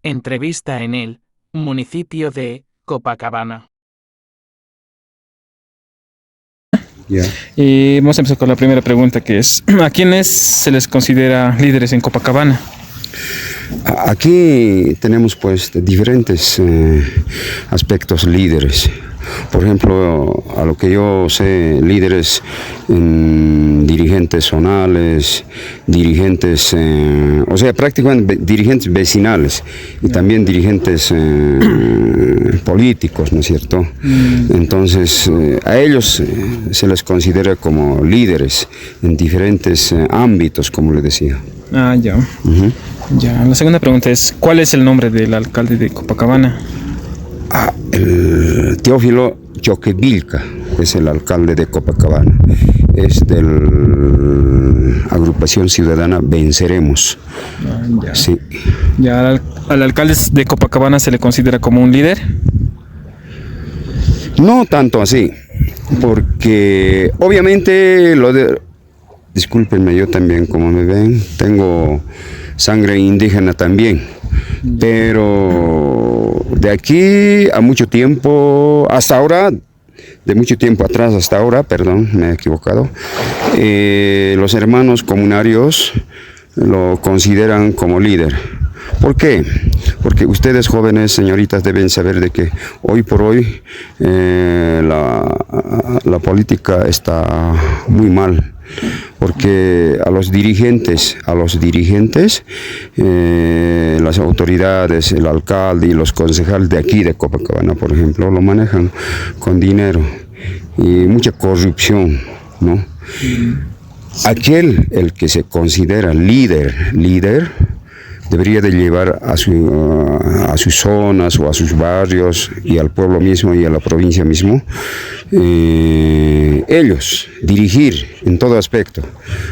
Entrevista en el municipio de Copacabana. Y vamos a empezar con la primera pregunta, que es: ¿a quiénes se les considera líderes en Copacabana? Aquí tenemos pues diferentes aspectos líderes. Por ejemplo, a lo que yo sé, líderes dirigentes zonales, dirigentes, o sea, prácticamente dirigentes vecinales y también dirigentes políticos, ¿no es cierto? Entonces, a ellos se les considera como líderes en diferentes ámbitos, como le decía. Ya. Ya. La segunda pregunta es: ¿cuál es el nombre del alcalde de Copacabana? El Teófilo Choquevilca es el alcalde de Copacabana. Es de la agrupación ciudadana Venceremos. Ya. Sí. Ya, ¿al alcalde de Copacabana se le considera como un líder? No tanto así, porque obviamente discúlpenme, yo también, como me ven, tengo sangre indígena también, pero de aquí a mucho tiempo, hasta ahora, de mucho tiempo atrás hasta ahora, perdón, me he equivocado, los hermanos comunarios lo consideran como líder. ¿Por qué? Porque ustedes jóvenes, señoritas, deben saber de que hoy por hoy la política está muy mal. Porque a los dirigentes, las autoridades, el alcalde y los concejales de aquí de Copacabana, por ejemplo, lo manejan con dinero y mucha corrupción, ¿no? El que se considera líder, debería de llevar a sus zonas o a sus barrios y al pueblo mismo y a la provincia mismo, ellos dirigir en todo aspecto,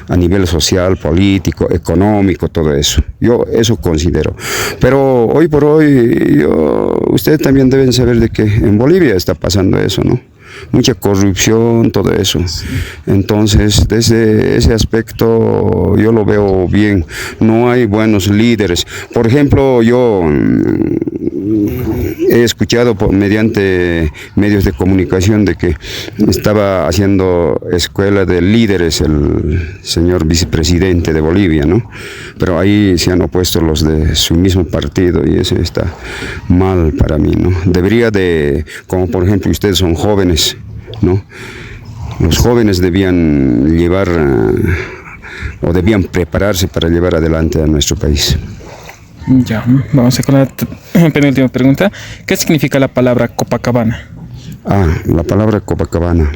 a nivel social, político, económico, todo eso. Yo eso considero. Pero hoy por hoy, ustedes también deben saber de que en Bolivia está pasando eso, ¿no? Mucha corrupción, todo eso. Entonces, desde ese aspecto yo lo veo bien. No hay buenos líderes. Por ejemplo, yo he escuchado mediante medios de comunicación de que estaba haciendo escuela de líderes el señor vicepresidente de Bolivia, ¿no? Pero ahí se han opuesto los de su mismo partido y eso está mal para mí, ¿no? Debería de, como por ejemplo ustedes son jóvenes, ¿no? Los jóvenes debían llevar o debían prepararse para llevar adelante a nuestro país. Ya, vamos a con la penúltima pregunta. ¿Qué significa la palabra Copacabana? La palabra Copacabana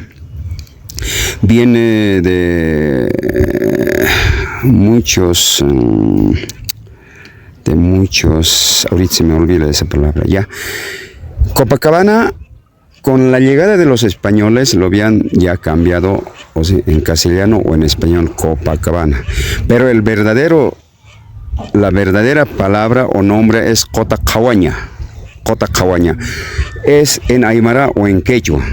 viene de muchos, ahorita se me olvida esa palabra, ya. Copacabana, con la llegada de los españoles lo habían ya cambiado, o sea, en castellano o en español, Copacabana. Pero la verdadera palabra o nombre es Cotacahuaña. Cotacahuaña. Es en aymara o en quechua.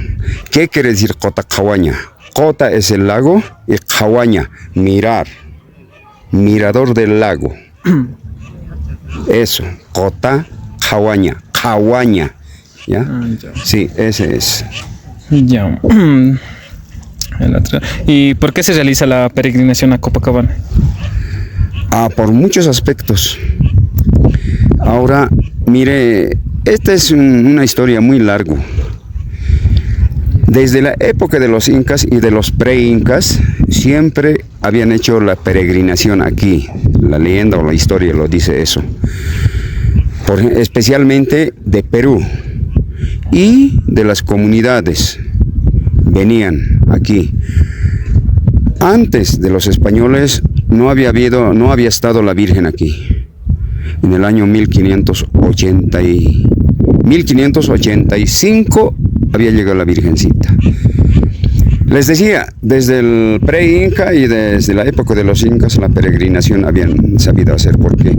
¿Qué quiere decir Cotacahuaña? Cota es el lago y cahuaña, mirar. Mirador del lago. Eso, Cotacahuaña. Cahuaña. ¿Ya? Ya. Sí, ese es. Ya. ¿Y por qué se realiza la peregrinación a Copacabana? Por muchos aspectos. Ahora, mire, esta es una historia muy larga. Desde la época de los incas y de los pre-incas, siempre habían hecho la peregrinación aquí. La leyenda o la historia lo dice eso. Especialmente de Perú y de las comunidades. Venían aquí. Antes de los españoles no había estado la Virgen aquí. En el año 1585 había llegado la Virgencita. Les decía, desde el pre-inca y desde la época de los incas la peregrinación habían sabido hacer, porque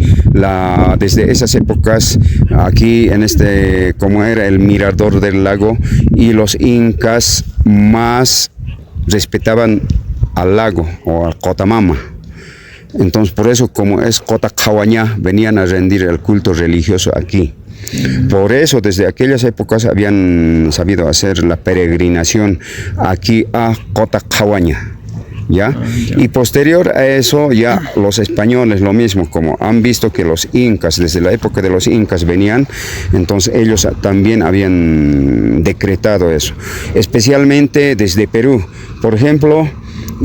desde esas épocas aquí como era el mirador del lago, y los incas más respetaban al lago o al Cotamama. Entonces, por eso, como es Cotacahuañá, venían a rendir el culto religioso aquí. Por eso, desde aquellas épocas habían sabido hacer la peregrinación aquí a Cotacahuañá. ¿Ya? Y posterior a eso ya los españoles lo mismo, como han visto que los incas, desde la época de los incas venían, entonces ellos también habían decretado eso, especialmente desde Perú. Por ejemplo,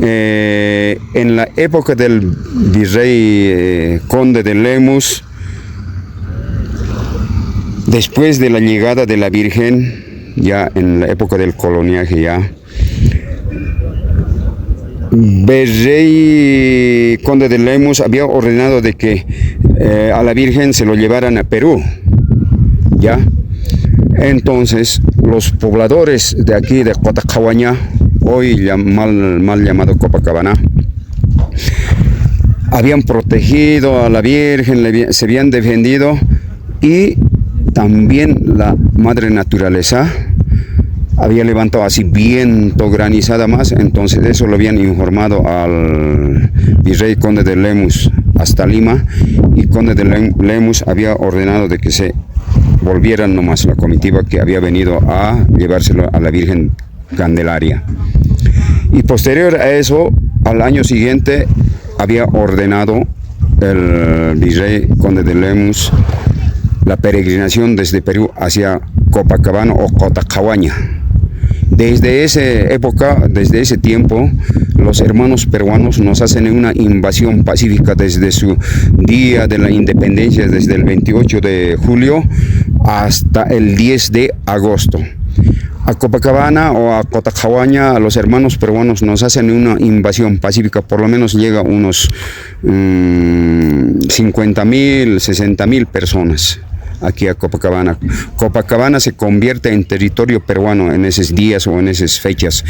en la época del virrey conde de Lemus, después de la llegada de la Virgen, ya en la época del coloniaje ya, Virrey conde de Lemus había ordenado de que a la Virgen se lo llevaran a Perú, ¿ya? Entonces, los pobladores de aquí, de Cotacahuañá, hoy mal llamado Copacabana, habían protegido a la Virgen, se habían defendido, y también la madre naturaleza había levantado así viento, granizada más, entonces eso lo habían informado al virrey conde de Lemus hasta Lima, y conde de Lemus había ordenado de que se volvieran nomás la comitiva que había venido a llevárselo a la Virgen Candelaria. Y posterior a eso, al año siguiente, había ordenado el virrey conde de Lemus la peregrinación desde Perú hacia Copacabana o Cotacahuañá. Desde esa época, desde ese tiempo, los hermanos peruanos nos hacen una invasión pacífica desde su día de la independencia, desde el 28 de julio hasta el 10 de agosto. A Copacabana o a Cotacahuañá, a los hermanos peruanos nos hacen una invasión pacífica, por lo menos llega unos 50.000, 60.000 personas. Aquí a Copacabana. Copacabana se convierte en territorio peruano en esos días o en esas fechas.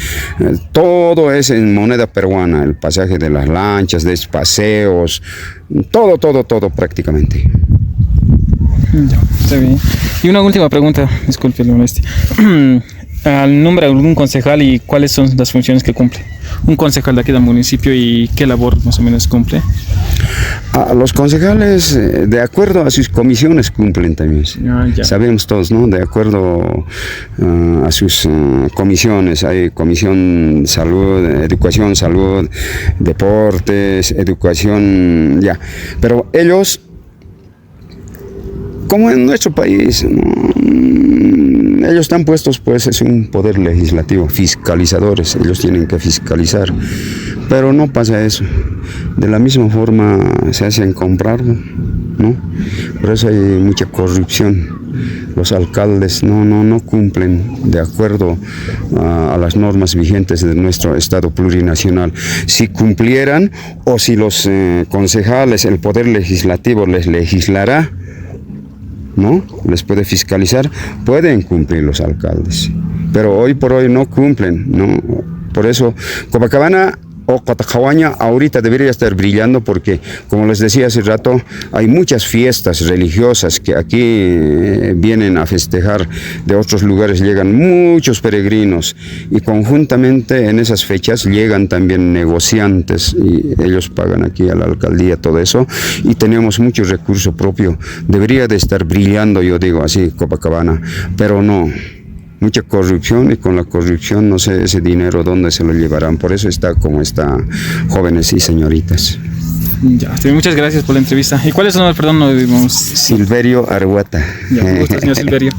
Todo es en moneda peruana, el pasaje de las lanchas, de paseos, todo prácticamente. Ya, está bien. Y una última pregunta, disculpe la molestia. Al nombre de algún concejal y cuáles son las funciones que cumple un concejal de aquí del municipio y qué labor más o menos cumple. Los concejales, de acuerdo a sus comisiones, cumplen también. Sabemos todos, ¿no? De acuerdo a sus comisiones. Hay comisión salud, educación, salud, deportes, educación, ya. Pero ellos, como en nuestro país, ellos están puestos, pues es un poder legislativo, fiscalizadores, ellos tienen que fiscalizar, pero no pasa eso. De la misma forma se hacen comprar, ¿no? Por eso hay mucha corrupción. Los alcaldes no cumplen de acuerdo a las normas vigentes de nuestro Estado plurinacional. Si cumplieran, o si los concejales, el poder legislativo les legislará, ¿no? Les puede fiscalizar, pueden cumplir los alcaldes, pero hoy por hoy no cumplen, ¿no? Por eso Copacabana o Cotacahuañá ahorita debería estar brillando, porque como les decía hace rato, hay muchas fiestas religiosas que aquí vienen a festejar, de otros lugares llegan muchos peregrinos, y conjuntamente en esas fechas llegan también negociantes y ellos pagan aquí a la alcaldía todo eso, y tenemos mucho recurso propio. Debería de estar brillando, yo digo así, Copacabana, pero no. Mucha corrupción, y con la corrupción no sé ese dinero dónde se lo llevarán. Por eso está como está, jóvenes y señoritas. Ya, muchas gracias por la entrevista. ¿Y cuál es su nombre? Perdón, no vimos. Silverio Arguata. Ya, me gusta, señor Silverio.